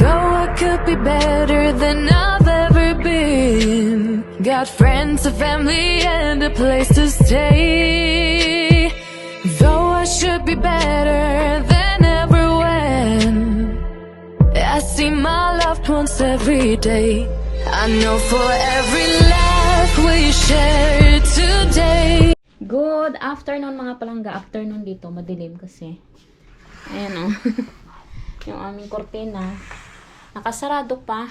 Though I could be better than I've ever been. Got friends, a family, and a place to stay. Though I should be better than ever when I see my loved ones every day. I know for every laugh we share today. Good afternoon mga palangga. Afternoon dito, madilim kasi. Ayan o. Yung aming kortina. Nakasarado pa.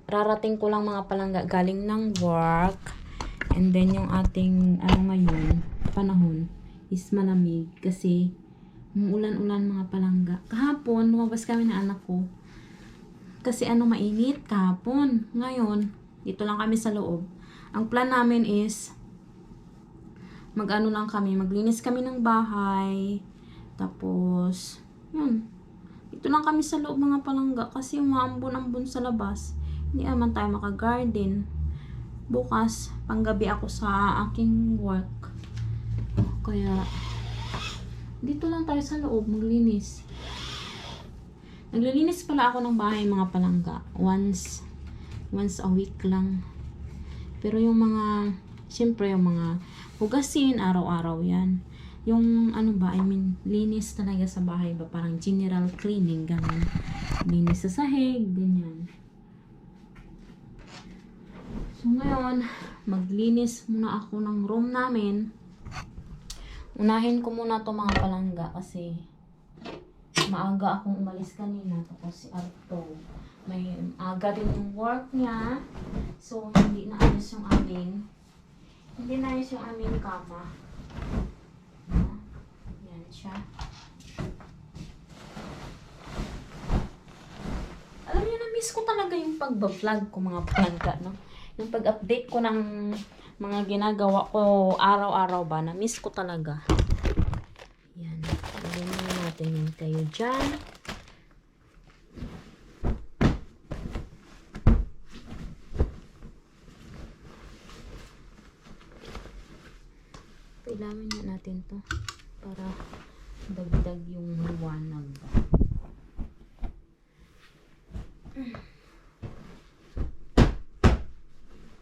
Rarating ko lang mga palangga galing ng work. And then yung ating ngayon, panahon is malamig kasi ulan-ulan mga palangga. Kahapon, lumabas kami ng anak ko. Kasi mainit kahapon. Ngayon, dito lang kami sa loob. Ang plan namin is lang kami, maglinis kami ng bahay. Tapos, yun. Dito lang kami sa loob mga palangga kasi umaambon-ambon sa labas. Hindi naman tayo maka-garden. Bukas, panggabi ako sa aking work. Kaya, dito lang tayo sa loob, maglinis. Naglilinis pala ako ng bahay mga palangga. Once a week lang. Pero yung mga, siyempre yung mga hugasin, araw-araw yan. Yung linis talaga sa bahay ba? Parang general cleaning, ganun. Linis sa sahig, ganyan. So ngayon, maglinis muna ako ng room namin. Unahin ko muna to mga palangga kasi maaga akong umalis kanina. Tapos si Arto, may aga din yung work niya. So hindi na ayos yung aming kama. Yan siya. Alam niyo, na-miss ko talaga yung pag-vlog ko mga palangga, no? Yung pag-update ko ng mga ginagawa ko araw-araw ba, na-miss ko talaga. Yan. Lagyan natin yung kayo dyan. Kailangan na natin to para dagdag yung liwanag.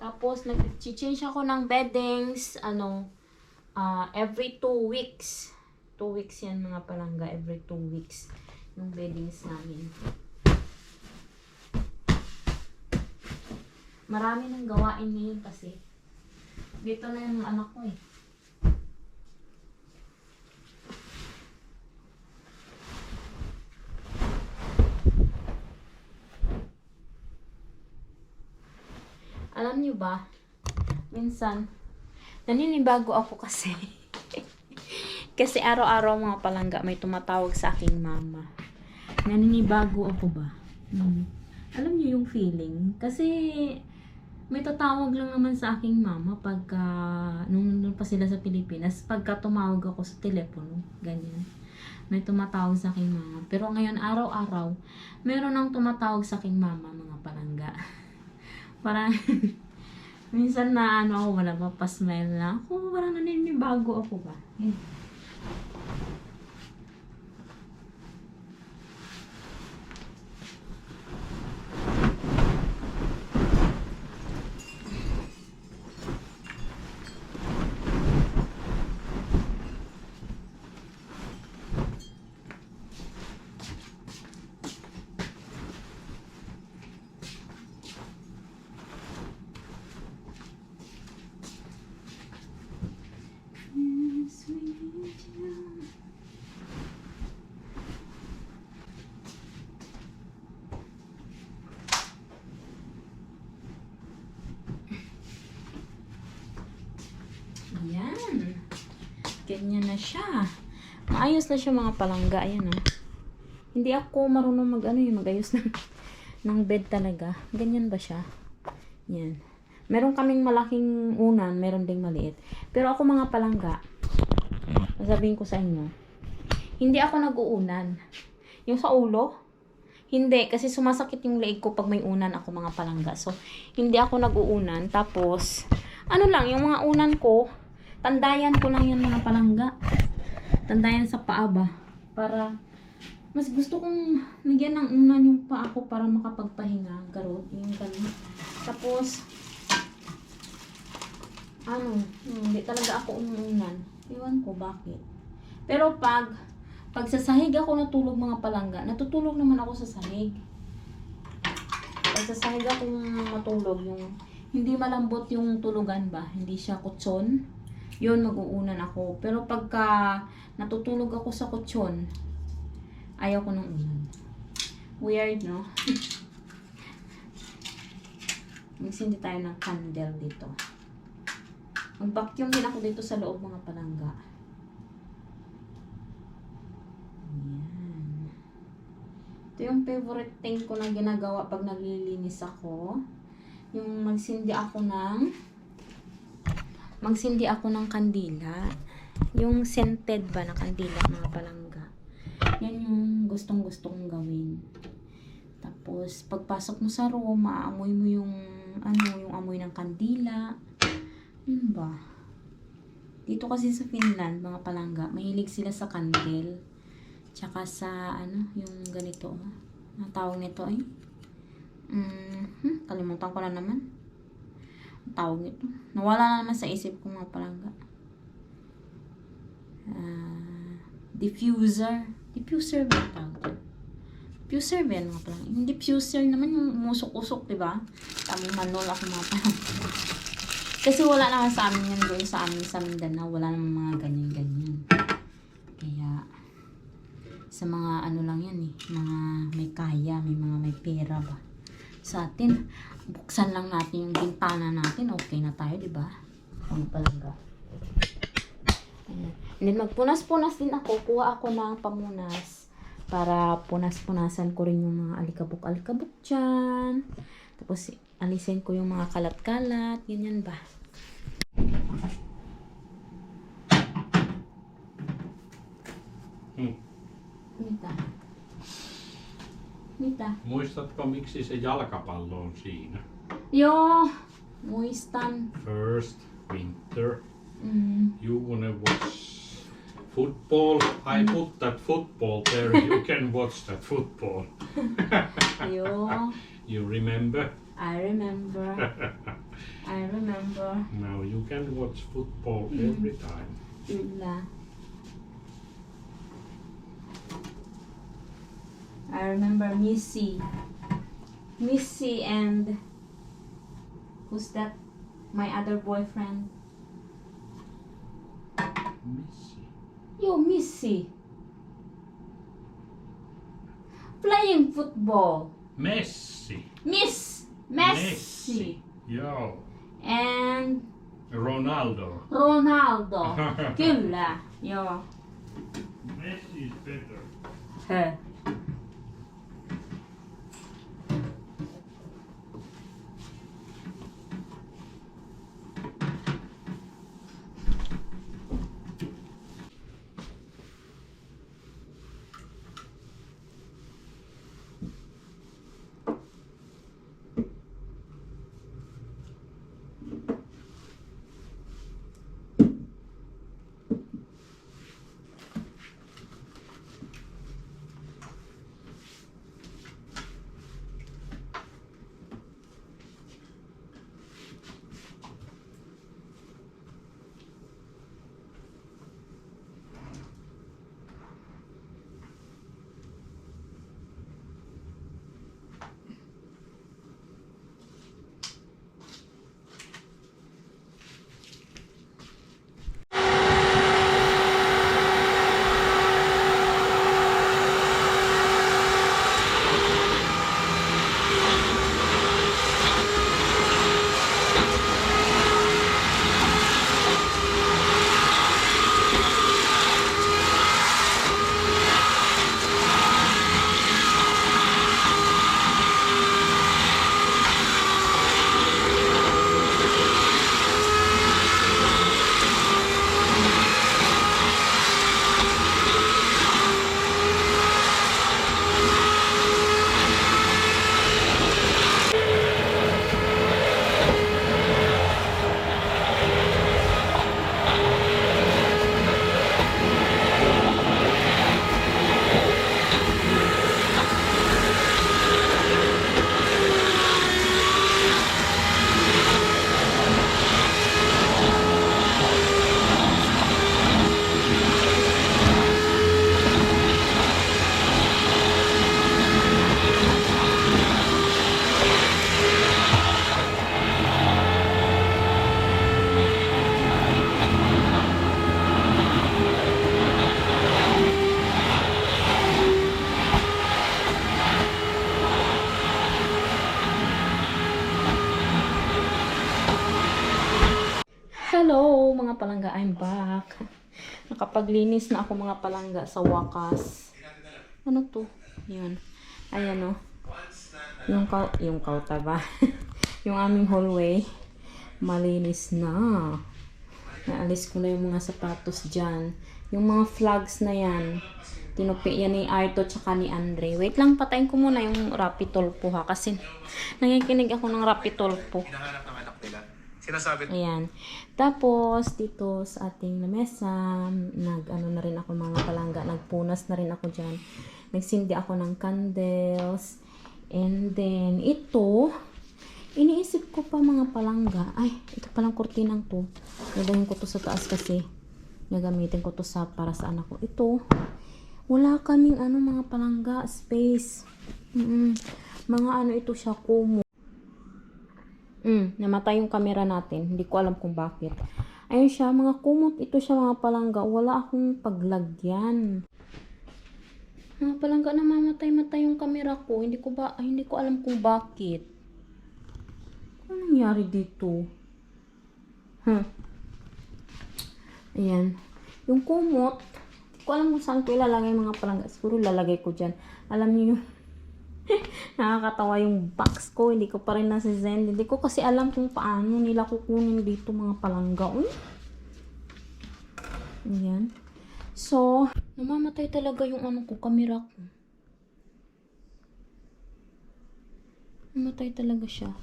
Tapos nag-change ako ng beddings every 2 weeks. 2 weeks yan mga palangga, every 2 weeks yung beddings namin. Marami nang gawain ngayon kasi dito na yung anak ko eh. Alam niyo ba, minsan, naninibago ako kasi. Kasi araw-araw mga palangga, may tumatawag sa aking mama. Naninibago ako ba? Alam niyo yung feeling? Kasi, may tatawag lang naman sa aking mama pagka, nung pa sila sa Pilipinas, pagka tumawag ako sa telepono, ganyan. May tumatawag sa aking mama. Pero ngayon, araw-araw, meron nang tumatawag sa aking mama, mga palangga. Parang, minsan na wala pa pa-smile na ako. Parang naninibago ako ba? Ayan. Ganyan na siya. Maayos na siya mga palangga. Ayan o. Hindi ako marunong mag-ayos ng bed talaga. Ganyan ba siya? Yan. Meron kaming malaking unan, meron ding maliit. Pero ako mga palangga, sasabihin ko sa inyo, hindi ako nag-uunan. Yung sa ulo, hindi. Kasi sumasakit yung leeg ko pag may unan ako mga palangga. So, hindi ako nag-uunan. Tapos, yung mga unan ko, tandayan ko lang yan mga palangga. Tandayan sa paa ba? Para Mas gusto kong bigyan ng unan yung paa ko para makapagpahinga. Garot, yung ganun. Tapos, hindi talaga ako umuunan. Iwan ko bakit. Pero pag sa sahig ako natulog mga palangga, natutulog naman ako sa sahig. Pag sa sahig ako matulog, yung hindi malambot yung tulugan ba, hindi siya kutson, yun mag-uunan ako. Pero pagka natutulog ako sa kutsyon, ayaw ko ng unan. Weird, no? Magsindi tayo ng candle dito. Mag-vacuum din ako dito sa loob mga palangga. Ayan. Ito yung favorite thing ko na ginagawa pag naglilinis ako. Yung magsindi ako ng kandila. Yung scented ba na kandila mga palangga. Yan yung gustong-gusto kong gawin. Tapos, pagpasok mo sa room, maaamoy mo yung amoy ng kandila. Yun ba? Dito kasi sa Finland, mga palangga, mahilig sila sa candle. Tsaka sa, yung ganito. Ang tawag nito ay? Kalimutan ko na naman. Ang tawag nito. Nawala na naman sa isip ko mga palangga. Diffuser. Diffuser ba ang tawag ito? Diffuser ba yan mga palangga? Yung diffuser naman yung umusok-usok, diba? Tamang manol ako mga palangga. Kasi wala naman sa amin yan doon sa amin sa Mindanao. Wala naman mga ganyan-ganyan. Kaya, sa mga lang yan eh. Mga may kaya, may pera ba. Sa atin, buksan lang natin yung bintana natin. Okay na tayo, diba? Ang palangga. And then, magpunas-punas din ako. Kuha ako ng pamunas. Para punas-punasan ko rin yung mga alikabok-alikabok dyan. Tapos, alisin ko yung mga kalat-kalat. Ganyan ba? Mitä? Muistatko, miksi se jalkapallo on siinä? Joo, muistan. First winter. You wanna watch football? I put that football there. You can watch that football. Joo, You remember? I remember. Now you can watch football every time. Kyllä. I remember Missy and who's that? My other boyfriend. Missy. Yo, Missy. Playing football. Messi. Messi. Joo. And Ronaldo. Ronaldo. Kyllä. Joo. Messi is better. He. palangga, I'm back. Nakapaglinis na ako mga palangga sa wakas. Ano to? Yan. Ayan o. Yung kauta ba? Yung aming hallway. Malinis na. Naalis ko na yung mga sapatos dyan. Yung mga flags na yan. Tinupi yan ni Arto tsaka ni Andre. Wait lang, patayin ko muna yung Rapitolpo ha. Kasi nangikinig ako ng Rapitolpo. Hinahanap ng anak nila. Sinasabi. Ayan. Tapos, dito sa ating lamesa, nag-ano na rin ako mga palangga. Nagpunas na rin ako dyan. Nagsindi ako ng candles. And then, ito, iniisip ko pa mga palangga. Ay, ito palang kurtinang to. Nadahin ko to sa taas kasi nagamitin ko to sa para sa anak ko. Ito, wala kaming mga palangga, space. Mga ito siya, kumo. Namatay yung camera natin. Hindi ko alam kung bakit. Ayun siya, mga kumot ito siya mga palangga. Wala akong paglagyan. Mga palangga, namamatay-matay yung camera ko. Hindi ko alam kung bakit. Ano nangyari dito? Ayan. Yung kumot, hindi ko alam kung saan ko ilalagay mga palangga. Siguro lalagay ko dyan. Alam niyo yung nakakatawa yung box ko. Hindi ko pa rin nasa-send. Hindi ko kasi alam kung paano nila kukunin dito mga palangga. Ayan. So, namamatay talaga yung camera ko. Namatay talaga siya.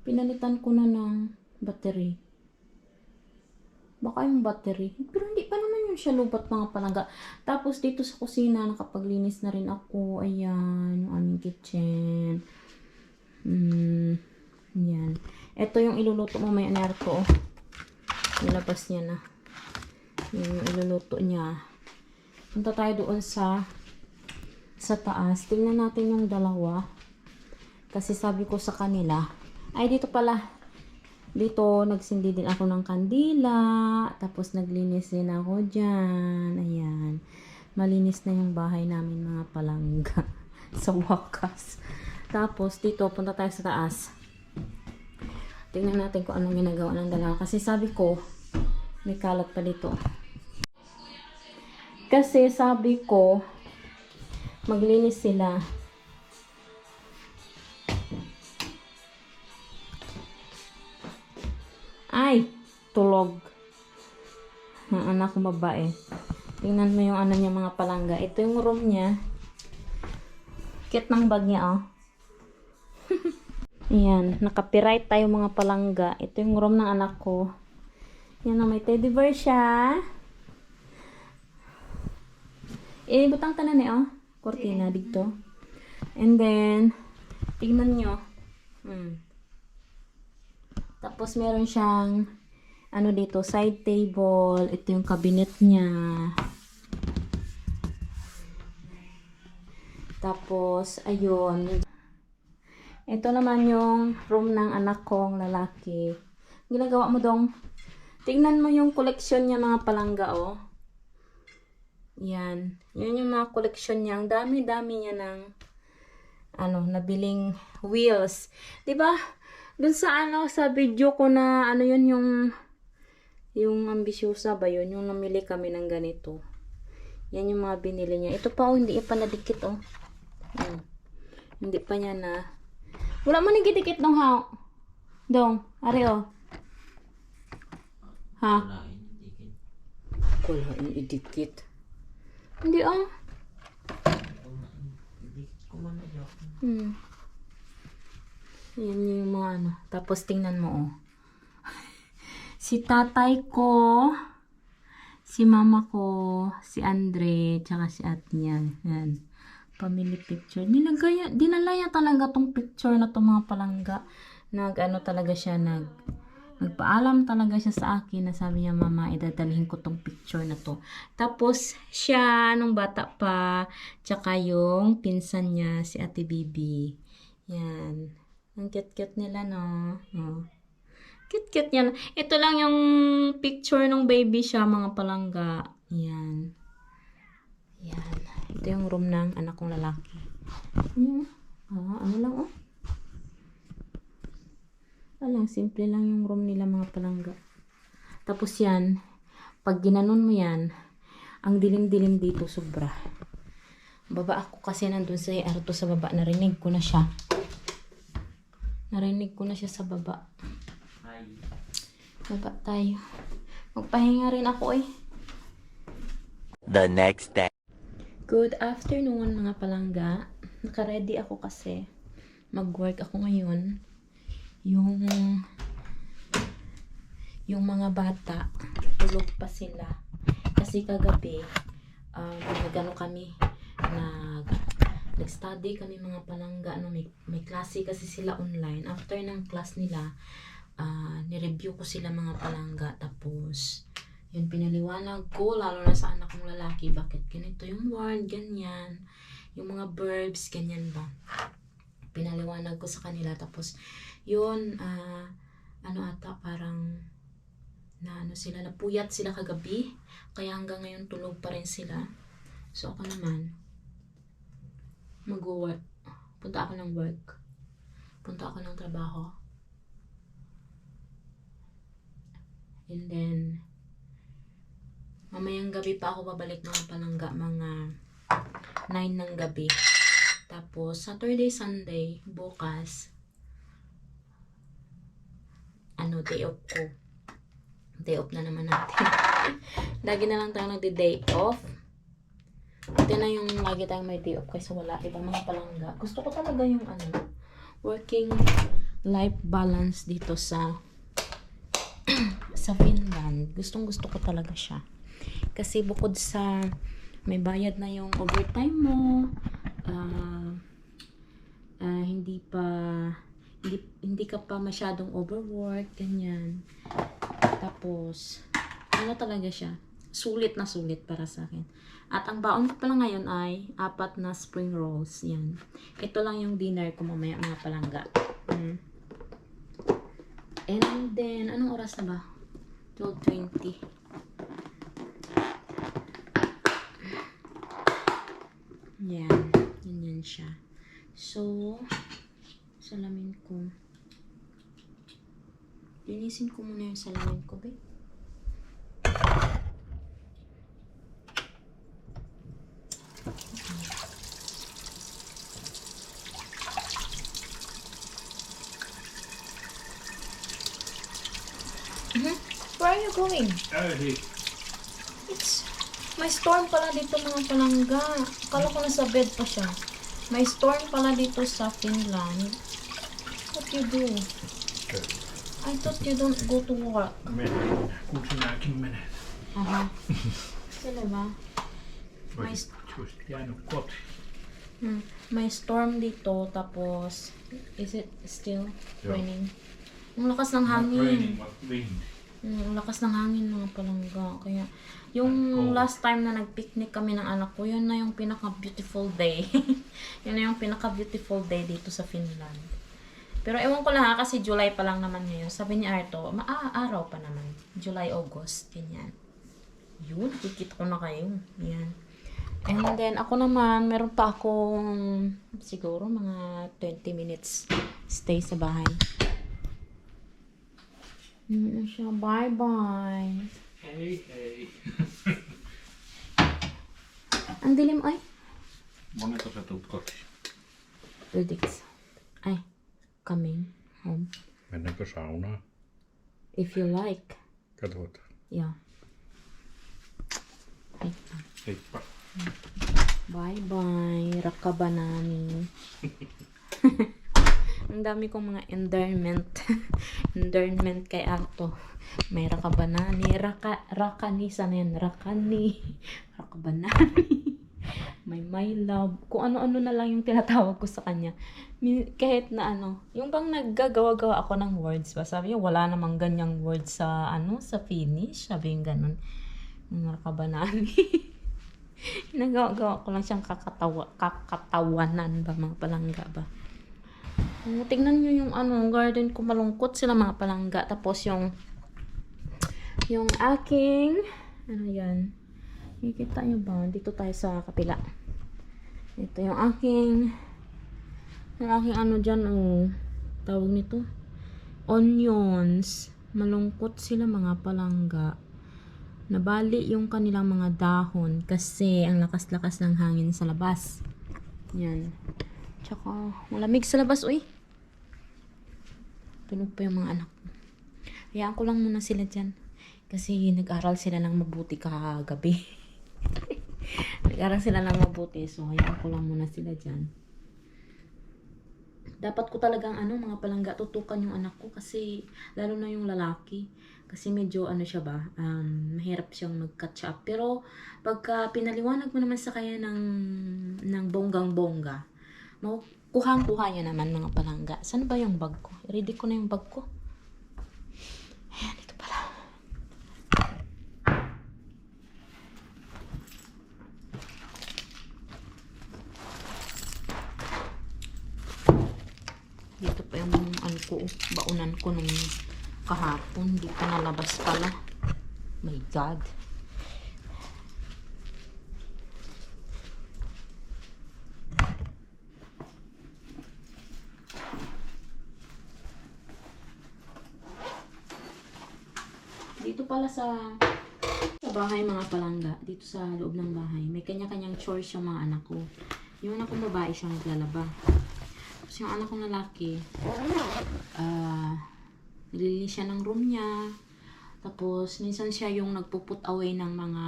Pinalitan ko na ng battery. Baka yung battery. Pero hindi pa naman yung siya lubat mga palangga. Tapos dito sa kusina, nakapaglinis na rin ako. Ayan, yung aming kitchen. Ayan. Ito yung iluluto mo may Arto. Nilabas niya na. Yung iluluto niya. Punta tayo doon sa taas. Tingnan natin yung dalawa. Kasi sabi ko sa kanila, ay dito pala. Dito, nagsindi din ako ng kandila. Tapos, naglinis din ako dyan. Ayan. Malinis na yung bahay namin, mga palangga. Sa wakas. Tapos, dito, punta tayo sa taas. Tingnan natin kung anong ginagawa ng dalawa. Kasi sabi ko, may kalat pa dito. Kasi sabi ko, maglinis sila. Ay, tulog. Ang anak ko babae. Tingnan mo yung niya mga palangga. Ito yung room niya. Cute ng bag niya, oh. Ayan, nakapiright tayo mga palangga. Ito yung room ng anak ko. Yan, may teddy bear siya. Butang tanan oh. Kortina dito. And then, tignan nyo. Tapos, meron siyang, dito, side table. Ito yung cabinet niya. Tapos, ayun. Ito naman yung room ng anak kong lalaki. Ginagawa mo dong. Tingnan mo yung collection niya mga palangga, oh. Yan. Yan yung mga collection niya. Ang dami-dami niya ng, nabiling wheels. Diba? Dun sa sa video ko na yun yung ambisyosa ba yun, yung namili kami ng ganito. Yan yung mga binili niya. Ito pa hindi pa nadikit Hindi pa niya na. Wala mo nagidikit dong ha. Dong, ari Ha? Wala yung idikit. Hindi Yan yung mga Tapos tingnan mo si tatay ko, si mama ko, si Andre, tsaka si ate niya. Yan. Family picture. Dinala niya talaga tong picture na to mga palangga. Talaga siya, nagpaalam talaga siya sa akin na sabi niya, mama, idadalhin ko tong picture na to. Tapos, siya, nung bata pa, tsaka yung pinsan niya, si Ate Bibi. Yan. Ang cute-cute nila, no? Cute-cute yan. Ito lang yung picture ng baby siya, mga palangga. Yan. Yan. Ito yung room ng anak kong lalaki. Ano lang, Alang, simple lang yung room nila mga palangga. Tapos yan, pag ginanon mo yan, ang dilim-dilim dito sobra. Baba ako kasi nandun sa arto sa baba. Narinig ko na siya. Narinig ko na siya sa baba. Baba tayo. Magpahinga rin ako eh. The next day. Good afternoon mga palangga. Naka-ready ako kasi mag-work ako ngayon. Yung mga bata, tulog pa sila. Kasi kagabi, nagano kami, nag-study kami mga palangga. May klase kasi sila online. After ng class nila, nireview ko sila mga palangga. Tapos, yun, pinaliwanag ko, lalo na sa anak kong lalaki, bakit ganito yung word, ganyan. Yung mga verbs, ganyan ba. Pinaliwanag ko sa kanila. Tapos, yun, parang, sila, napuyat sila kagabi. Kaya hanggang ngayon tulog pa rin sila. So, ako naman, mag-work. Punta ako ng work. Punta ako ng trabaho. And then, mamayang gabi pa ako babalik mga palangga, mga 9 ng gabi. Tapos, Saturday, Sunday, bukas, day off ko. Day off na naman natin. Lagi na lang tayo nagde-day off. Ito na yung lagi tayong may day off kasi wala ibang mga palangga. Gusto ko talaga yung working life balance dito sa sa Finland. Gustong gusto ko talaga siya. Kasi bukod sa may bayad na yung overtime mo, hindi ka pa masyadong overwork, ganyan. Tapos, talaga siya. Sulit na sulit para sa akin. At ang baon ko pala ngayon ay 4 na spring rolls. Yan. Ito lang yung dinner ko mamaya mga palangga. And then, anong oras na ba? 12:20. Yan. Ganyan siya. So, salamin ko. Linisin ko muna yung salamin ko, babe. Where are you going? May storm pala dito mga palangga. Akala ko nasa bed pa siya. May storm pala dito sa Finland. What you do? I thought you don't go to work. Aha. Sila ba? May storm dito, tapos is it still raining? Ang lakas ng hangin. Ang lakas ng hangin mga palangga. Kaya yung last time na nag-picnic kami ng anak ko, yun na yung pinaka-beautiful day. Yun na yung pinaka-beautiful day dito sa Finland. Pero ewan ko lang kasi July pa lang naman ngayon. Sabi ni Arto, araw pa naman. July, August, ganyan. Yun, kikita ko na kayo. Yan. And then, ako naman, meron pa akong siguro mga 20 minutes stay sa bahay. Yun na siya. Bye-bye. Hey. Ang dilim, ay. Moneko sä tuut kotiin? Ydiks. Ay. Coming home. Mennäänkö saunaan? If you like. Katsotaan. Yeah. Heippa. Heippa. Bye-bye. Rakabanani. Ang dami kong mga endearment. Endearment kay Arto. May rakabanani. Rakani. Sana yan? Rakani. Rakabanani. May my love. Kung ano-ano na lang yung tinatawag ko sa kanya. Kahit na yung bang naggagawa-gawa ako ng words ba? Sabi niya, wala namang ganyang words sa sa Finnish. Sabi yung ganun. Rakabanani. Nagawa-gawa ko lang siyang kakatawanan ba, mga palangga ba. Tingnan nyo yung garden ko, malungkot sila mga palangga. Tapos yung aking, yan. Nakikita nyo ba? Dito tayo sa kapila. Ito yung aking dyan, tawag nito, onions. Malungkot sila mga palangga. Nabali yung kanilang mga dahon kasi ang lakas-lakas ng hangin sa labas. Yan. Tsaka, malamig sa labas, uy. Tunog pa yung mga anak. Hayaan ko lang muna sila dyan. Kasi nag-aral sila ng mabuti kagabi. Nag-aral sila ng mabuti. So, hayaan ko lang muna sila dyan. Dapat ko talagang mga palangga, tutukan yung anak ko. Kasi, lalo na yung lalaki. Kasi medyo siya ba, mahirap siyang mag-catch up. Pero, pagka pinaliwanag mo naman sa kanya ng bonggang-bongga, kuhang-kuha niya naman mga palangga. Saan ba yung bag ko? Ready ko na yung bag ko. Ayan, ito pala. Dito pa yung baunan ko nung kahapon. Hindi pa nalabas pala. My God. Dito pala sa bahay mga palangga, dito sa loob ng bahay, may kanya-kanyang chores yung mga anak ko. Yung anak kong babae siya naglalaba. Tapos yung anak kong lalaki, nililinis siya ng room niya. Tapos minsan siya yung nagpuput away ng mga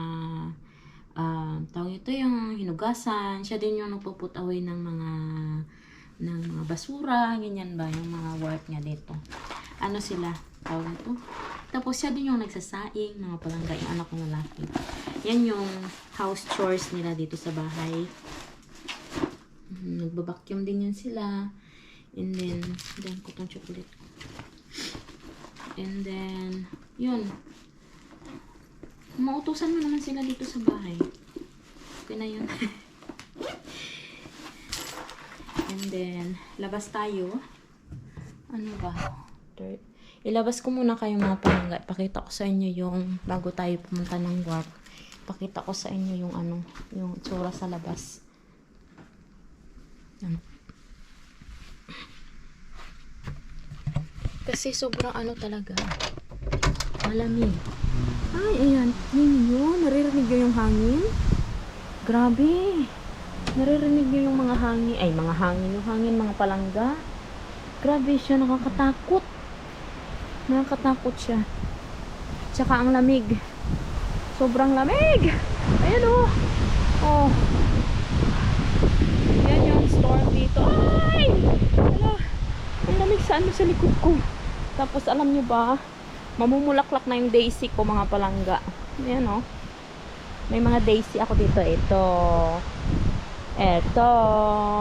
tawag ito yung hinugasan. Siya din yung nagpuput away ng mga basura, ganyan ba yung mga work niya dito. Sila tawag ito. Tapos siya din yung nagsasaing, mga palangga, yung anak kong lalaki. Yan yung house chores nila dito sa bahay. Nagbabacuum din yan sila. And then ko tong chocolate. And then, yun. Mautusan mo naman sila dito sa bahay. Okay na yun. And then, labas tayo. Ano ba? Ilabas ko muna kayo mga palangga. Pakita ko sa inyo yung, bago tayo pumunta ng work, pakita ko sa inyo yung yung itsura sa labas. Yan. Kasi sobrang talaga. Malamig. Ay, ayan. Ninyo, naririnig nyo yung hangin? Grabe. Naririnig nyo yung mga hangin. Ay, mga hangin. Yung hangin, mga palangga. Grabe siya, nakakatakot. Nakakatakot siya. Tsaka ang lamig. Sobrang lamig. Ayan o. Oh. Yan yung storm dito. Ay! Hala. Ang lamig sa sa likod ko. Tapos alam nyo ba, mamumulaklak na yung daisy ko mga palangga. Ayan o. May mga daisy ako dito. Ito.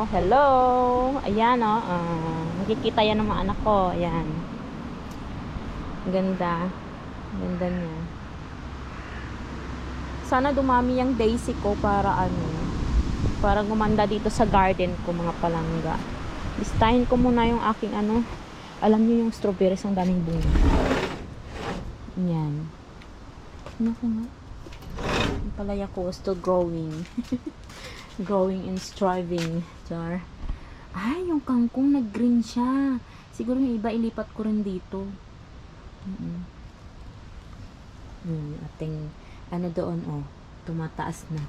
Hello. Ayan o. Nakikita yan ng mga anak ko. Ayan. Ganda. Ganda niya. Sana dumami yung daisy ko para para gumanda dito sa garden ko mga palangga. Listahin ko muna yung aking alam niyo yung strawberries ang daming bunga. Yan. Naku nga. Yung palaya ko still growing. Growing and striving. Char. Ay, yung kangkong nag-green siya. Siguro yung iba ilipat ko rin dito. Ating doon tumataas na.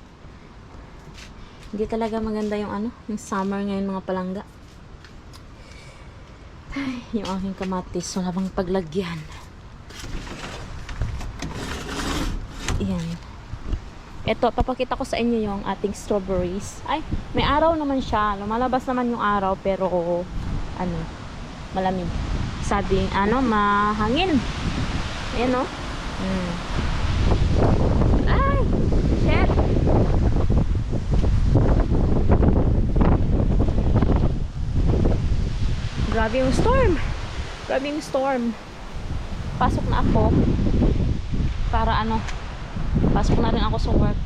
Hindi talaga maganda yung yung summer ngayon mga palangga. Ay, yung aking kamatis wala bang paglagyan. Yan. Ito, papakita ko sa inyo yung ating strawberries. Ay, may araw naman siya. Lumalabas naman yung araw pero malamig. Sabi, mahangin. Ayan o. Ay! Shit! Grabe yung storm. Grabe yung storm. Pasok na ako. Para pasok na rin ako sa work.